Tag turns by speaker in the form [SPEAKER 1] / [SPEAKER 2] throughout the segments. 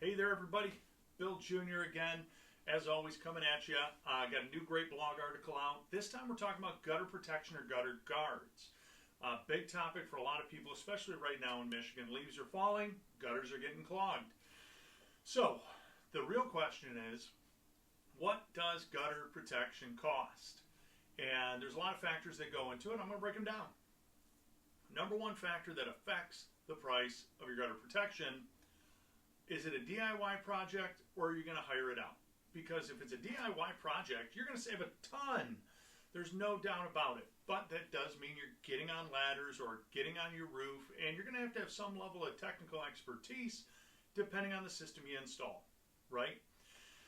[SPEAKER 1] Hey there, everybody. Bill Jr. again, as always, coming at you. Got a new great blog article out. This time we're talking about gutter protection or gutter guards. Big topic for a lot of people, especially right now in Michigan. Leaves are falling, gutters are getting clogged. So, the real question is, what does gutter protection cost? And there's a lot of factors that go into it. I'm going to break them down. Number one factor that affects the price of your gutter protection: is it a DIY project or are you going to hire it out? Because if it's a DIY project, you're going to save a ton. There's no doubt about it. But that does mean you're getting on ladders or getting on your roof, and you're going to have some level of technical expertise depending on the system you install, right?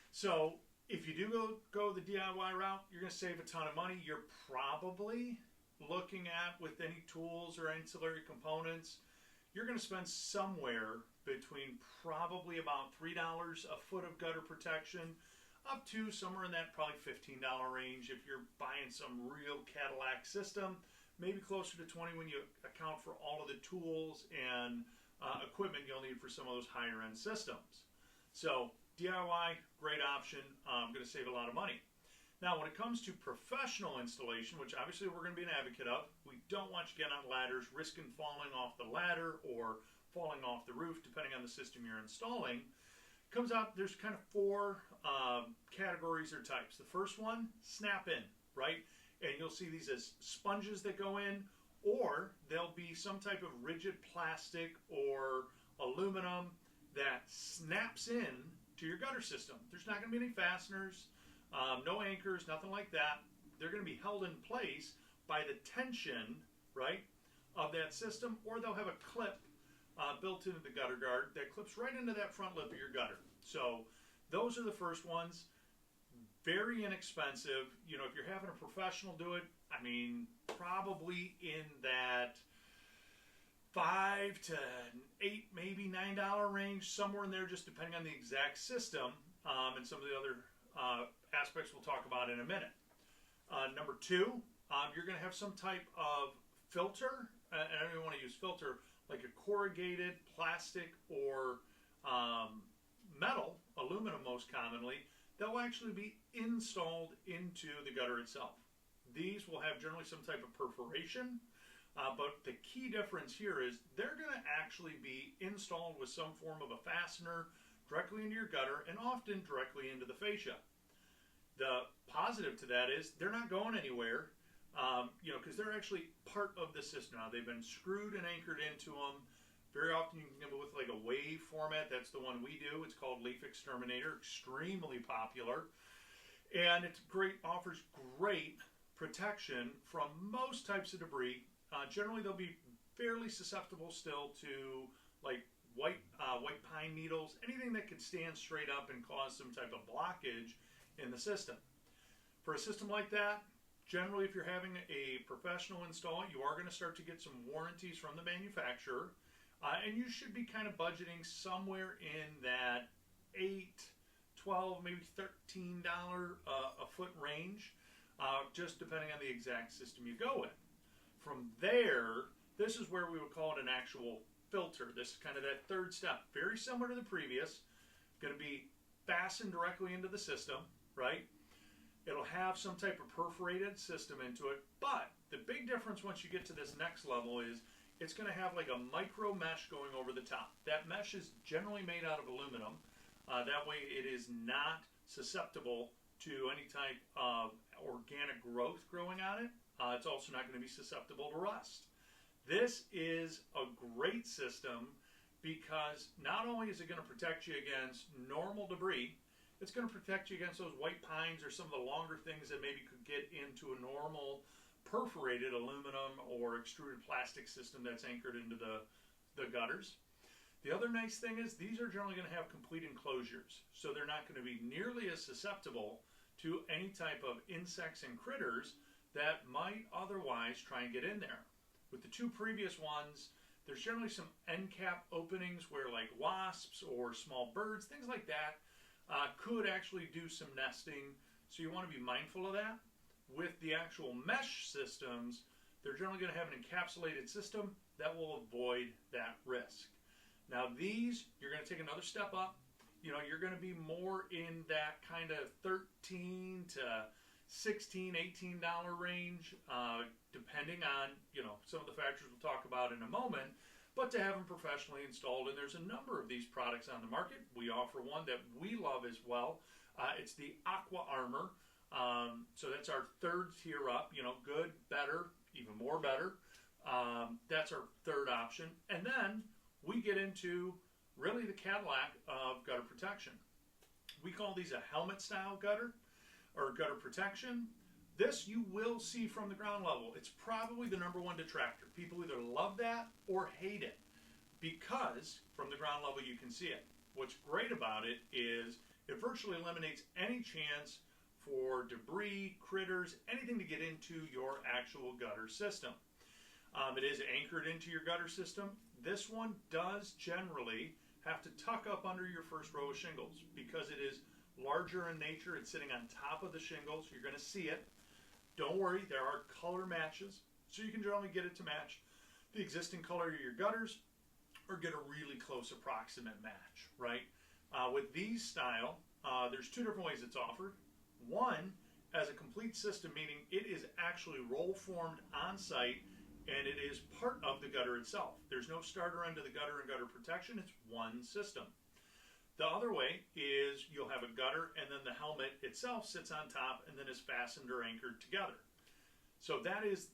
[SPEAKER 1] So if you do go the DIY route, you're going to save a ton of money. You're probably looking at, with any tools or ancillary components, you're going to spend somewhere between probably about $3 a foot of gutter protection up to somewhere in that probably $15 range if you're buying some real Cadillac system, maybe closer to 20 when you account for all of the tools and equipment you'll need for some of those higher end systems. So DIY, great option. Going to save a lot of money. Now, when it comes to professional installation, which obviously we're going to be an advocate of, we don't want you to get on ladders, risking falling off the ladder or falling off the roof, depending on the system you're installing. Comes out, there's kind of four categories or types. The first one, snap in, right? And you'll see these as sponges that go in, or they'll be some type of rigid plastic or aluminum that snaps in to your gutter system. There's not going to be any fasteners, no anchors, nothing like that. They're going to be held in place by the tension, right, of that system, or they'll have a clip built into the gutter guard that clips right into that front lip of your gutter. So those are the first ones. Very inexpensive. You know, if you're having a professional do it, I mean, probably in that $5 to $8, maybe $9 range, somewhere in there, just depending on the exact system and some of the other aspects we'll talk about in a minute. Number two, you're going to have some type of filter, and I don't even want to use filter, like a corrugated plastic or metal, aluminum most commonly, that will actually be installed into the gutter itself. These will have generally some type of perforation, but the key difference here is they're going to actually be installed with some form of a fastener directly into your gutter and often directly into the fascia. The positive to that is they're not going anywhere. Because they're actually part of the system now. They've been screwed and anchored into them. Very often you can get it with like a wave format. That's the one we do. It's called Leaf Exterminator. Extremely popular. And it's great, offers great protection from most types of debris. Generally they'll be fairly susceptible still to like white pine needles, anything that could stand straight up and cause some type of blockage in the system. For a system like that, generally, if you're having a professional install, you are going to start to get some warranties from the manufacturer, and you should be kind of budgeting somewhere in that $8, $12, maybe $13 a foot range, just depending on the exact system you go with. From there, this is where we would call it an actual filter. This is kind of that third step, very similar to the previous. Going to be fastened directly into the system, right? It'll have some type of perforated system into it, but the big difference once you get to this next level is it's going to have like a micro mesh going over the top. That mesh is generally made out of aluminum. That way it is not susceptible to any type of organic growth growing on it. It's also not going to be susceptible to rust. This is a great system because not only is it going to protect you against normal debris, it's going to protect you against those white pines or some of the longer things that maybe could get into a normal perforated aluminum or extruded plastic system that's anchored into the gutters. The other nice thing is these are generally going to have complete enclosures, so they're not going to be nearly as susceptible to any type of insects and critters that might otherwise try and get in there. With the two previous ones, there's generally some end cap openings where like wasps or small birds, things like that, could actually do some nesting, so you want to be mindful of that. With the actual mesh systems, they're generally going to have an encapsulated system that will avoid that risk. Now these, you're going to take another step up. you're going to be more in that kind of $13 to $16, $18 range, depending on, some of the factors we'll talk about in a moment, but to have them professionally installed. And there's a number of these products on the market. We offer one that we love as well. It's the Aqua Armor. So that's our third tier up, good, better, even more better. That's our third option. And then we get into really the Cadillac of gutter protection. We call these a helmet style gutter or gutter protection. This you will see from the ground level. It's probably the number one detractor. People either love that or hate it because from the ground level you can see it. What's great about it is it virtually eliminates any chance for debris, critters, anything to get into your actual gutter system. It is anchored into your gutter system. This one does generally have to tuck up under your first row of shingles because it is larger in nature. It's sitting on top of the shingles. You're going to see it. Don't worry, there are color matches, so you can generally get it to match the existing color of your gutters or get a really close approximate match, right? With these style, there's two different ways it's offered. One, as a complete system, meaning it is actually roll formed on site and it is part of the gutter itself. There's no starter end to the gutter and gutter protection. It's one system. The other way is you'll have a gutter and then the helmet itself sits on top and then is fastened or anchored together. So that is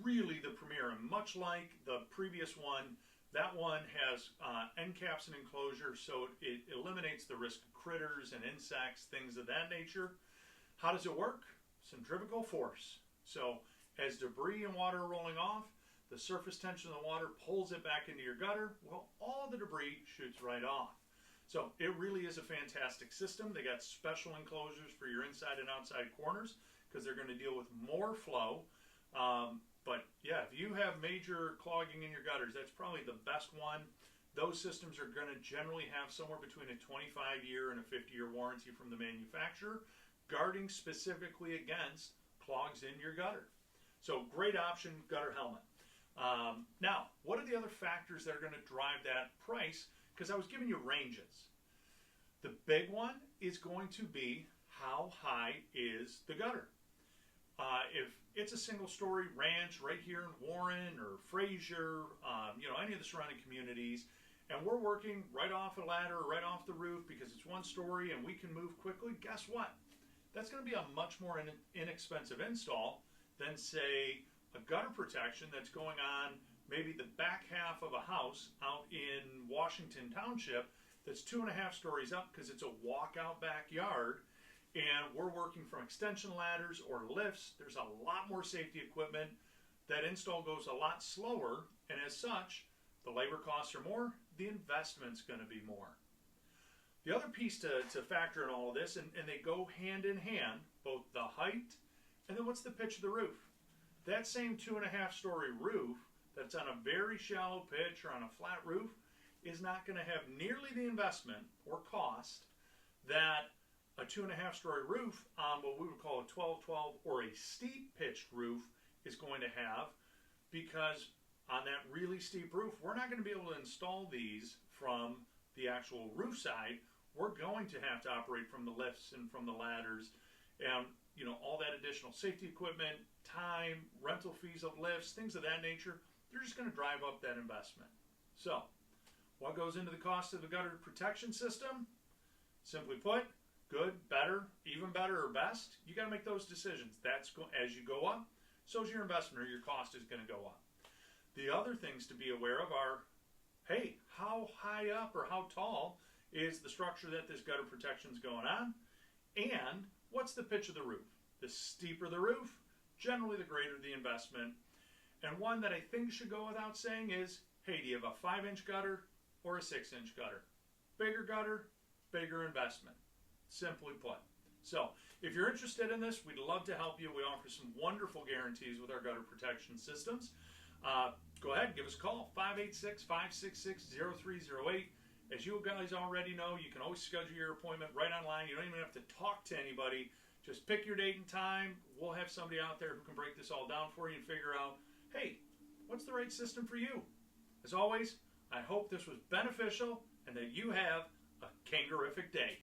[SPEAKER 1] really the premier. And much like the previous one, that one has end caps and enclosure, so it eliminates the risk of critters and insects, things of that nature. How does it work? Centrifugal force. So as debris and water are rolling off, the surface tension of the water pulls it back into your gutter. Well, all the debris shoots right off. So it really is a fantastic system. They got special enclosures for your inside and outside corners because they're going to deal with more flow. But yeah, if you have major clogging in your gutters, that's probably the best one. Those systems are going to generally have somewhere between a 25-year and a 50-year warranty from the manufacturer, guarding specifically against clogs in your gutter. So great option, gutter helmet. Now, what are the other factors that are going to drive that price? Because I was giving you ranges. The big one is going to be how high is the gutter. If it's a single-story ranch right here in Warren or Fraser, any of the surrounding communities, and we're working right off a ladder or right off the roof because it's one story and we can move quickly, guess what? That's going to be a much more inexpensive install than, say, a gutter protection that's going on maybe the back half of a house out in Washington Township that's 2.5 stories up because it's a walkout backyard and we're working from extension ladders or lifts. There's a lot more safety equipment. That install goes a lot slower, and as such, the labor costs are more, the investment's going to be more. The other piece to factor in all of this, and they go hand in hand, both the height and then what's the pitch of the roof. That same 2.5-story roof that's on a very shallow pitch or on a flat roof is not going to have nearly the investment or cost that a 2.5-story roof on what we would call a 12-12 or a steep pitched roof is going to have, because on that really steep roof, we're not going to be able to install these from the actual roof side. We're going to have to operate from the lifts and from the ladders and all that additional safety equipment, time, rental fees of lifts, things of that nature. They're just going to drive up that investment. So what goes into the cost of the gutter protection system? Simply put, good, better, even better, or best. You got to make those decisions. As you go up, so is your investment or your cost is going to go up. The other things to be aware of are, hey, how high up or how tall is the structure that this gutter protection is going on? And what's the pitch of the roof? The steeper the roof, generally the greater the investment. And one that I think should go without saying is, hey, do you have a 5-inch gutter or a 6-inch gutter? Bigger gutter, bigger investment. Simply put. So if you're interested in this, we'd love to help you. We offer some wonderful guarantees with our gutter protection systems. Go ahead, give us a call, 586-566-0308. As you guys already know, you can always schedule your appointment right online. You don't even have to talk to anybody. Just pick your date and time. We'll have somebody out there who can break this all down for you and figure out, hey, what's the right system for you? As always, I hope this was beneficial and that you have a Kangarific day.